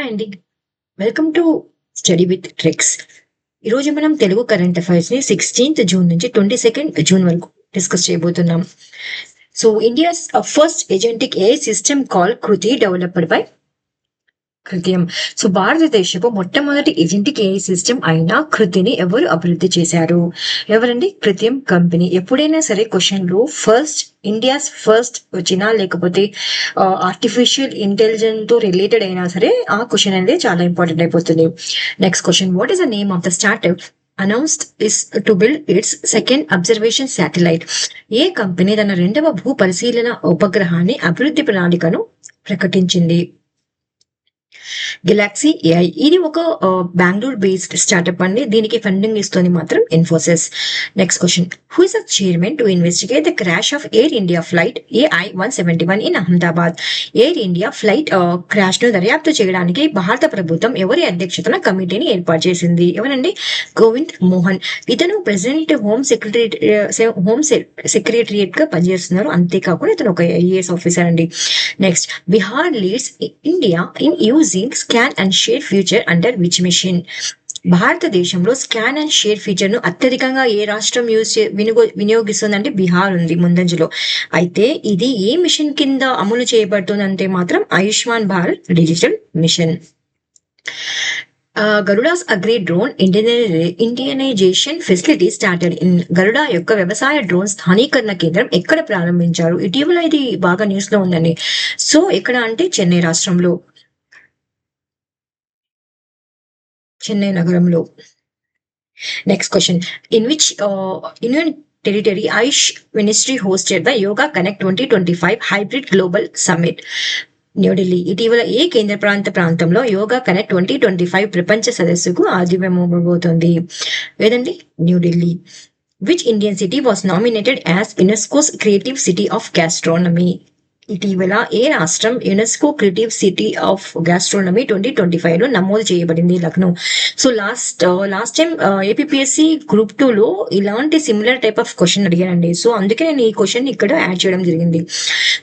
And welcome to study with tricks. ఈరోజు మనం Telugu current affairs ని 16th జూన్ నుంచి 22nd జూన్ వరకు డిస్కస్ చేయబోతున్నాం. So India's first agentic A system call Kriti developed by Krutyam. So భారతదేశపు మొట్టమొదటి ఏజెంటిక్ ఏఐ సిస్టమ్ అయిన కృతిని ఎవరు అభివృద్ధి చేశారు? ఎవరండి? కృత్యం కంపెనీ. ఎప్పుడైనా సరే క్వశ్చన్ లో ఫస్ట్ ఇండియాస్ ఫస్ట్ వచ్చినా లేకపోతే ఆర్టిఫిషియల్ ఇంటెలిజెన్స్ తో రిలేటెడ్ అయినా సరే ఆ క్వశ్చన్ అనేది చాలా ఇంపార్టెంట్ అయిపోతుంది. Next question, what is the name of the startup announced is to build its second observation satellite? A company తన రెండవ భూ పరిశీలన ఉపగ్రహాన్ని అభివృద్ధి ప్రణాళికను ప్రకటించింది? Galaxy AI. ఇది ఒక బెంగళూరు బేస్డ్ స్టార్ట్అప్ అండి. దీనికి ఫండింగ్ ఇస్తుంది మాత్రం Infosys. Next question, who is the chairman to investigate the crash of air India flight AI-171 in Ahmedabad? Air India flight crash ను దర్యాప్తు చేయడానికి భారత ప్రభుత్వం ఎవరి అధ్యక్షతన కమిటీని ఏర్పాటు చేసింది? ఎవరండి? గోవింద్ మోహన్. ఇతను ప్రెసిడెంట్ హోమ్ సెక్రటరియట్ గా పనిచేస్తున్నారు. అంతేకాకుండా ఇతను ఒక ఐఏఎస్ ఆఫీసర్ అండి. Next, Bihar leads India in using scan and share feature under which mission? భారతదేశంలో స్కాన్ అండ్ షేర్ ఫీచర్ ను అత్యధికంగా ఏ రాష్ట్రం వినియోగిస్తుందంటే బిహార్ ఉంది ముందంజలో. అయితే ఇది ఏ మిషన్ కింద అమలు చేయబడుతుందంటే మాత్రం Ayushman Bharat digital mission. Garuda's agri drone indianization facility started in. Garuda యొక్క వ్యవసాయ డ్రోన్ స్థానీకరణ కేంద్రం ఎక్కడ ప్రారంభించారు? ఇటీవల ఇది బాగా న్యూస్ లో ఉందండి. సో ఎక్కడ అంటే చెన్నై రాష్ట్రంలో, చెన్నై నగరంలో. Next question, in which union territory Ayush ministry hosted the yoga connect 2025 hybrid global summit? New Delhi. ఇటీవల ఏ కేంద్ర ప్రాంతంలో యోగా కనెక్ట్ 2025 ప్రపంచ సదస్సుకు ఆదివ్యం ఇవ్వబోతోంది? ఏదండి? New Delhi. Which Indian city was nominated as UNESCO's creative city of gastronomy? ఇటీవల ఏ రాష్ట్రం UNESCO creative city of gastronomy 2025 లో నమోదు చేయబడింది? Lucknow. So last time APSC group 2 లో ఇలాంటి సిమిలర్ టైప్ ఆఫ్ క్వశ్చన్ అడిగానండి. సో అందుకే నేను ఈ క్వశ్చన్ ఇక్కడ యాడ్ చేయడం జరిగింది.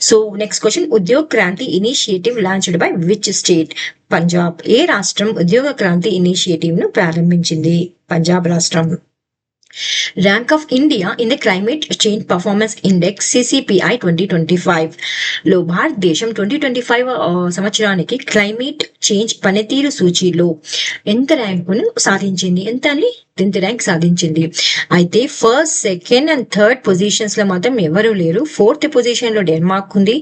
So next question, Udyog Kranti initiative launched by which state? Punjab. ఏ రాష్ట్రం ఉద్యోగ క్రాంతి ఇనిషియేటివ్ ను ప్రారంభించింది? పంజాబ్ రాష్ట్రం. Rank of India in the climate change performance index CCPI 2025 లో భారతదేశం 2025 సంవత్సరానికి క్లైమేట్ చేంజ్ పనితీరు సూచీలో ఎంత ర్యాంకును సాధించింది? ఎంత అండి? 10th ర్యాంక్ సాధించింది. అయితే first, second and third positions లో మాత్రం ఎవరు లేరు. 4th పొజిషన్ లో డెన్మార్క్ ఉంది,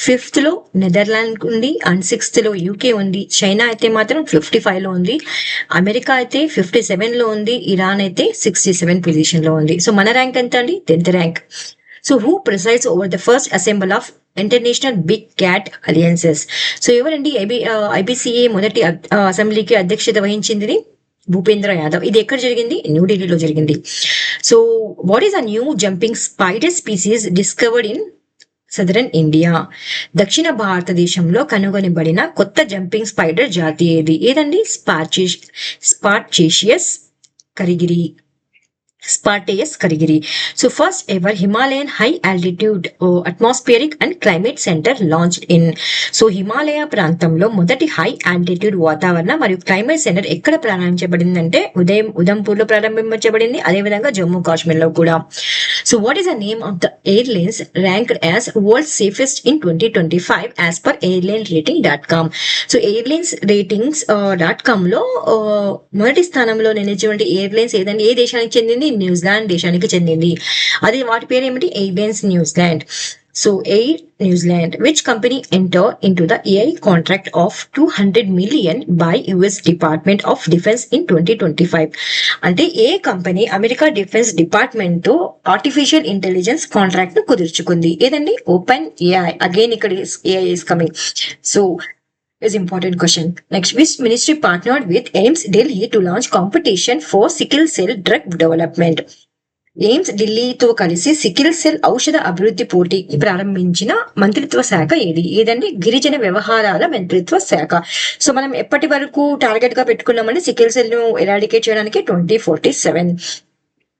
5th లో నెదర్లాండ్ ఉంది, అండ్ 6th లో యూకే ఉంది. చైనా అయితే మాత్రం 55 లో ఉంది, అమెరికా అయితే 57 లో ఉంది, ఇరాన్ అయితే 67 పొజిషన్ లో ఉంది. సో మన ర్యాంక్ ఎంత అండి? 10th rank. So who presides over the first assembly of international big cat alliances? So ఎవరండి IBCA మొదటి అసెంబ్లీకి అధ్యక్షత వహించింది? భూపేంద్ర యాదవ్. ఇది ఎక్కడ జరిగింది? న్యూఢిల్లీలో జరిగింది. So what is a new jumping spider species discovered in southern India? దక్షిణ భారతదేశంలో కనుగొనబడిన కొత్త జంపింగ్ స్పైడర్ జాతి ఏది? ఏదండి? స్పార్చేషియస్ Karigiri. Spartaeus Karigiri. So first ever Himalayan high altitude atmospheric and climate centre launch in. So Himalaya ప్రాంతంలో మొదటి హై ఆల్టిట్యూడ్ వాతావరణ మరియు క్లైమేట్ సెంటర్ ఎక్కడ ప్రారంభించబడిందంటే ఉదంపూర్ లో ప్రారంభించబడింది, అదేవిధంగా జమ్మూ కాశ్మీర్ లో కూడా. So what is the name of the airlines ranked as world safest in 2025 as per airlineRating.com? So airlines ratings .com లో మొదటి స్థానంలో నిలిచినటువంటి ఎయిర్లైన్స్ ఏదండి? ఏ దేశానికి చెందింది? న్యూజిలాండ్ దేశానికి చెందింది. అది వాటి పేరు ఏమిటి? Airlines New Zealand. So air New Zealand. Which company enter into the AI contract of 200 million by US department of defence in 2025? అంటే ఏ కంపెనీ అమెరికా డిఫెన్స్ డిపార్ట్మెంట్ తో ఆర్టిఫిషియల్ ఇంటెలిజెన్స్ కాంట్రాక్ట్ ను కుదుర్చుకుంది? ఏదండి? Open AI. అగైన్ ఇక్కడ AI is coming. So is important question. Next, which ministry partnered with AIIMS Delhi to launch competition for sickle cell drug development? AIIMS ఢిల్లీతో కలిసి sickle cell ఔషధ అభివృద్ధి పోటీ ప్రారంభించిన మంత్రిత్వ శాఖ ఏది? ఏదండి? గిరిజన వ్యవహారాల మంత్రిత్వ శాఖ. సో మనం ఎప్పటి వరకు టార్గెట్ గా పెట్టుకున్నామంటే సికిల్ సెల్ ను ఎరాడికేట్ చేయడానికి 2047.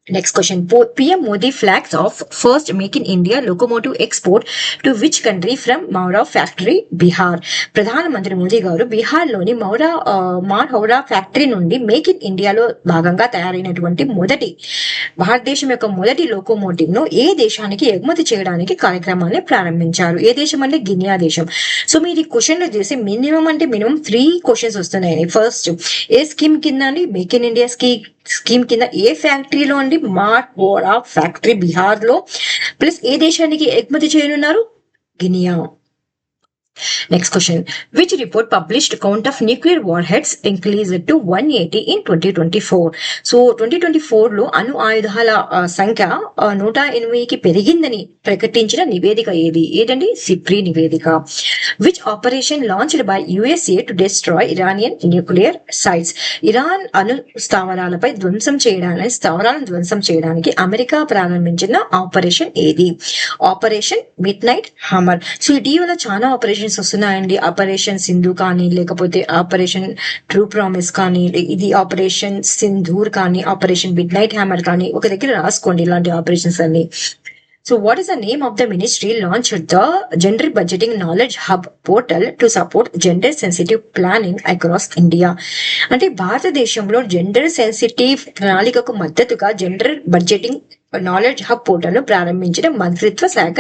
Next question. PM Modi flags off first Make in India locomotive export to which country from Maura factory, Bihar? ప్రధానమంత్రి మోదీ గారు బీహార్ లోని మౌరా ఫ్యాక్టరీ నుండి మేక్ ఇన్ ఇండియాలో భాగంగా తయారైనటువంటి భారతదేశం యొక్క మొదటి లోకోమోటివ్ ను ఏ దేశానికి ఎగుమతి చేయడానికి కార్యక్రమాన్ని ప్రారంభించారు? ఏ దేశం అంటే గినియా దేశం. సో మీరు ఈ క్వశ్చన్ లో చేసి మినిమం 3 క్వశ్చన్స్ వస్తున్నాయి. ఫస్ట్ ఏ స్కీమ్ కింద అండి? మేక్ ఇన్ ఇండియా స్కీమ్ కింద ఏ ఫ్యాక్టరీలో అండి? మార్వోరా ఫ్యాక్టరీ బీహార్ లో. ప్లస్ ఏ దేశానికి ఎగుమతి చేయనున్నారు? Guinea. Next question. Which report published count of nuclear warheads increased to 180 in 2024? So 2024 లో అణు ఆయుధాల సంఖ్య 180కి పెరిగిందని ప్రకటించిన నివేదిక ఏదండి? సిప్రి నివేదిక. Which operation launched by USA to destroy Iranian nuclear sites? Iran అణు స్థావరాలను ధ్వంసం చేయడానికి అమెరికా ప్రారంభించిన ఆపరేషన్ ఏది? Operation mid night Hamar. So ఇటీవల చాలా ఆపరేషన్ వస్తున్నాయండి. ఆపరేషన్ సింధు కానీ, లేకపోతే ఆపరేషన్ ట్రూ ప్రామిస్ కానీ, ఇది ఆపరేషన్ సింధూర్ కానీ, ఆపరేషన్ మిడ్ నైట్ హ్యామర్ కానీ, ఒక దగ్గర రాసుకోండి ఇలాంటి ఆపరేషన్స్ అన్ని. So what is the name of the ministry launched the Gender Budgeting Knowledge Hub portal to support gender sensitive planning across India? అంటే భారతదేశంలో జెండర్ సెన్సిటివ్ ప్రణాళికకు మద్దతుగా gender budgeting knowledge hub portal ను ప్రారంభించిన మంత్రిత్వ శాఖ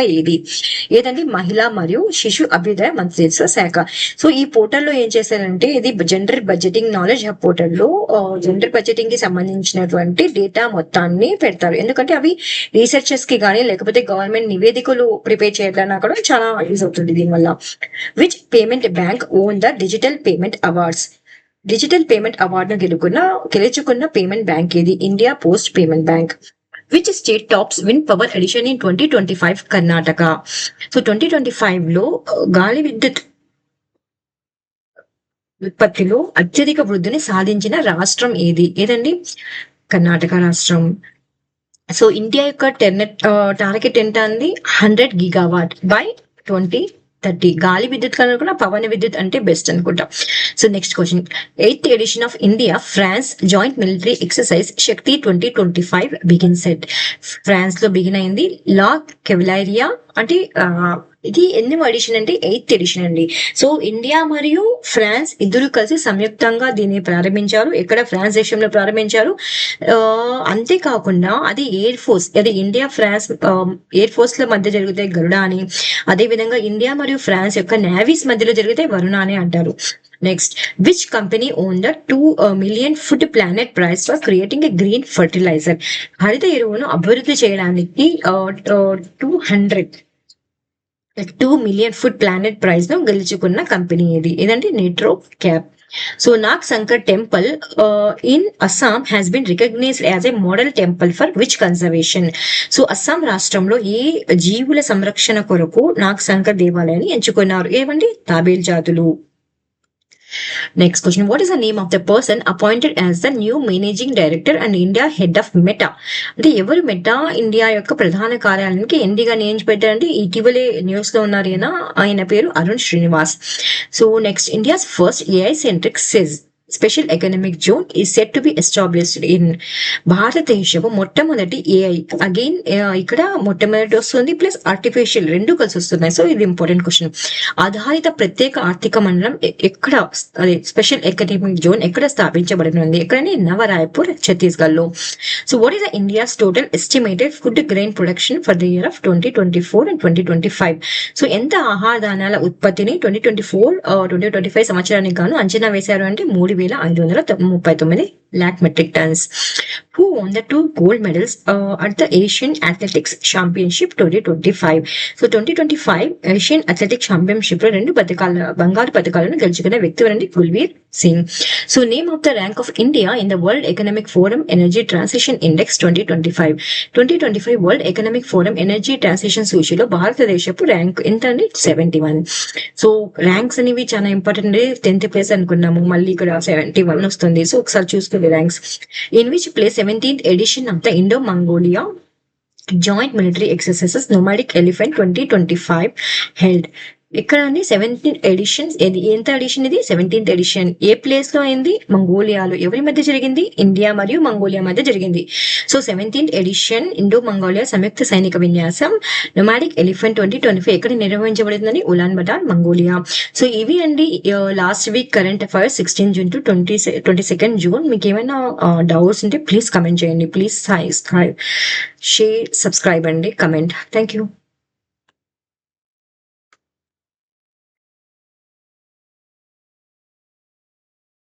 ఏదండి? మహిళా మరియు శిశు అభ్యుదయ మంత్రిత్వ శాఖ. సో ఈ పోర్టల్లో ఏం చేశారంటే, ఇది జెండర్ బడ్జెటింగ్ నాలెడ్జ్ హబ్ పోర్టల్లో జెండర్ బడ్జెటింగ్ కి సంబంధించినటువంటి డేటా మొత్తాన్ని పెడతారు. ఎందుకంటే అవి రీసెర్చర్స్ కి కానీ, లేకపోతే గవర్నమెంట్ నివేదికలు ప్రిపేర్ చేయాలన్నా కూడా చాలా యూజ్ అవుతుంది దీనివల్ల. Which payment bank own the digital payment awards? Digital payment అవార్డును గెలుచుకున్న పేమెంట్ బ్యాంక్ ఏది? India post payment bank. Which state tops wind power addition in 2025? Karnataka. So 2025 లో గాలి విద్యుత్ ఉత్పత్తిలో అత్యధిక వృద్ధిని సాధించిన రాష్ట్రం ఏదండి? కర్ణాటక రాష్ట్రం. సో ఇండియా యొక్క టార్గెట్ ఎంత అంది? 100 GW by 2030. గాలి విద్యుత్ కన్నా కూడా పవన విద్యుత్ అంటే బెస్ట్ అనుకుంటా. So next question. 8th edition of India France joint military exercise Shakti 2025 begins at. France లో బిగిన్ అయింది. లా కెవలరియా అంటే ఇది ఎన్నో ఎడిషన్ అంటే 8th ఎడిషన్ అండి. సో ఇండియా మరియు ఫ్రాన్స్ ఇద్దరు కలిసి సంయుక్తంగా దీన్ని ప్రారంభించారు. ఎక్కడ? ఫ్రాన్స్ దేశంలో ప్రారంభించారు. అంతేకాకుండా అది ఎయిర్ ఫోర్స్, అది ఇండియా ఫ్రాన్స్ ఎయిర్ ఫోర్స్ ల మధ్య జరిగితే గరుడ అని, అదే విధంగా ఇండియా మరియు ఫ్రాన్స్ యొక్క నేవీస్ మధ్యలో జరిగితే వరుణ అని అంటారు. Next, which company own the 2 million food planet prize for creating a green fertiliser? హరిత ఎరువును అభివృద్ధి చేయడానికి 2 million ఫుడ్ ప్లానెట్ ప్రైజ్ ను గెలుచుకున్న కంపెనీ ఏదంటే Netro Cap. So Nag Shankar temple in Assam has been recognised as a model temple for which conservation? So Assam రాష్ట్రంలో ఏ జీవుల సంరక్షణ కొరకు నాగ్ శంకర్ దేవాలయాన్ని ఎంచుకున్నారు? ఏవండి? తాబేల్ జాతులు. Next question. What is the name of the person appointed as the new managing director and India head of Meta? అంటే ఎవరు మెటా ఇండియా యొక్క ప్రధాన కార్యాలయానికి ఎండిగా నియమించబడ్డారంటే ఇటీవలే న్యూస్ లో ఉన్నారు. ఆయన పేరు Arun Srinivas. So next, India's first AI centric special economic zone is set to be established in. భారతదేశపు మొట్టమొదటి ఏఐ, అగైన్ ఇక్కడ మొట్టమొదటి వస్తుంది ప్లస్ ఆర్టిఫిషియల్ రెండు కలిసి వస్తున్నాయి. సో ఇది ఇంపార్టెంట్ క్వశ్చన్. ఆధారిత ప్రత్యేక ఆర్థిక మండలం ఎక్కడ, అదే స్పెషల్ ఎకనామిక్ జోన్ ఎక్కడ స్థాపించబడినది? ఎక్కడని? నవరాయ్పూర్, ఛత్తీస్గఢ్ లో. So what is the India's total estimated food grain production for the year of 2024 and 2025? So ఎంత ఆహార ధాన్యాల ఉత్పత్తిని 2024-2025 సంవత్సరానికి గాను అంచనా వేశారు అంటే 3,539 lakh metric tons. Who won the 2 gold medals at the Asian Athletics Championship 2025? So 2025 Asian Athletics Championship లో 2 బంగారు పథకాలను గెలుచుకున్న వ్యక్తి ఎవరండి? Kulveer Singh. So name of the rank of India in the world economic forum energy transition index 2025 world economic forum energy transition సూచీలో భారతదేశపు rank ఎంత అండి? 71. సో ర్యాంక్స్ అనేవి చాలా ఇంపార్టెంట్. 10th ప్లేస్ అనుకున్నాము, మళ్ళీ ఇక్కడ 71 వస్తుంది. సో ఒకసారి చూసుకోండి ranks. In which place 17th edition of the Indo-Mongolia Joint Military Exercises Nomadic Elephant 2025 held? ఇక్కడ అండి 17th ఎడిషన్, ఎంత ఎడిషన్ ఇది? 17th edition. ఏ ప్లేస్ లో అయింది? మంగోలియాలో. ఎవరి మధ్య జరిగింది? ఇండియా మరియు మంగోలియా మధ్య జరిగింది. So 17th edition Indo Mongolia సంయుక్త సైనిక విన్యాసం నొమాడిక్ ఎలిఫెంట్ 2025 ఎక్కడ నిర్వహించబడిందని? Ulaanbaatar, Mongolia. సో ఇవి అండి last week current affairs 16 June to 22nd June. మీకు ఏమైనా డౌట్స్ ఉంటే ప్లీజ్ కమెంట్ చేయండి. ప్లీజ్ షేర్, సబ్స్క్రైబ్ అండి, కమెంట్. Thank you.